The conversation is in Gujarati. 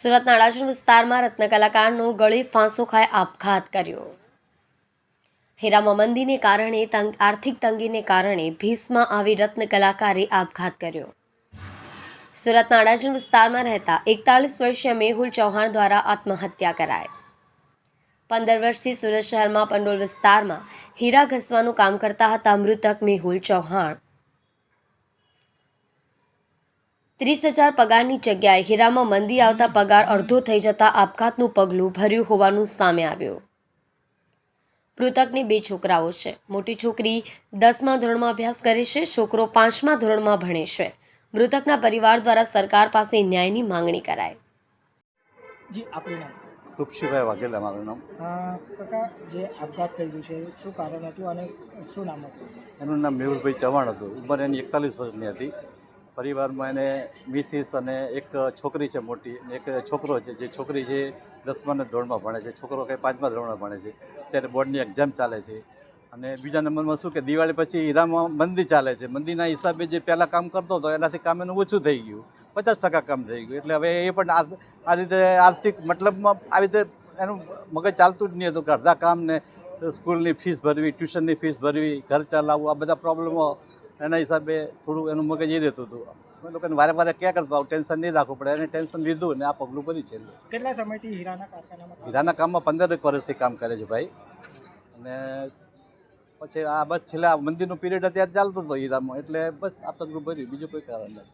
સુરતના અડાજણ વિસ્તારમાં રત્ન કલાકારનો ગળે ફાંસો ખાઈ આપઘાત કર્યો। હીરામાં મંદીને કારણે આર્થિક તંગીને કારણે ભીસમાં આવી રત્ન કલાકારે આપઘાત કર્યો। સુરતના અડાજણ વિસ્તારમાં રહેતા 41 વર્ષીય મેહુલ ચૌહાણ દ્વારા આત્મહત્યા કરાઈ। 15 વર્ષથી સુરત શહેરમાં પંડોલ વિસ્તારમાં હીરા ઘસવાનું કામ કરતા હતા મૃતક મેહુલ ચૌહાણ। 30,000 પગારની જગ્યાએ હીરામાં મંદી આવતા પગાર અડધો થઈ જતા આપઘાતનું પગલું ભર્યું હોવાનું સામે આવ્યું। મૃતકને 2 છોકરાઓ છે। મોટી છોકરી 10મા ધોરણમાં અભ્યાસ કરે છે, છોકરો 5મા ધોરણમાં ભણે છે। મૃતકના પરિવાર દ્વારા સરકાર પાસે ન્યાયની માંગણી કરાઈ। જી આપનું નામ? તુલસીભાઈ વાઘેલા મારું નામ। કાકા, જે આપઘાત કર્યું છે શું કારણ હતું અને શું નામ હતું? એનું નામ મેહુલભાઈ ચૌહાણ હતું। ઉંમર એની 41 વર્ષની હતી। પરિવારમાં એને મિસિસ અને એક છોકરી છે મોટી, અને એક છોકરો છે। જે છોકરી છે 10મા ધોરણમાં ભણે છે, છોકરો કંઈ 5મા ધોરણમાં ભણે છે। ત્યારે બોર્ડની એક્ઝામ ચાલે છે। અને બીજા નંબરમાં શું કે દિવાળી પછી હીરામાં મંદી ચાલે છે। મંદીના હિસાબે જે પહેલાં કામ કરતો હતો એનાથી કામ એનું ઓછું થઈ ગયું, 50% કામ થઈ ગયું। એટલે હવે એ પણ આ રીતે આર્થિક મતલબમાં આવી રીતે એનું મગજ ચાલતું જ નહીં હતું કે અડધા કામને સ્કૂલની ફીસ ભરવી, ટ્યુશનની ફીસ ભરવી, ઘર ચલાવવું, આ બધા પ્રોબ્લેમો એના હિસાબે થોડું એનું મગજ એ રહેતું હતું। અમે લોકોને વારે વારે ક્યાં કરતો આવું ટેન્શન નહીં રાખવું પડે, એને ટેન્શન લીધું ને આ પગલું ભર્યું છે। કેટલા સમયથી હીરાના કારખાનામાં? હીરાના કામમાં 15 વર્ષથી કામ કરે છે ભાઈ। અને પછી આ બસ છેલ્લા મંદિરનું પીરિયડ અત્યારે ચાલતો હતો હીરામાં, એટલે બસ આ પગલું ભર્યું, બીજું કોઈ કારણ નથી।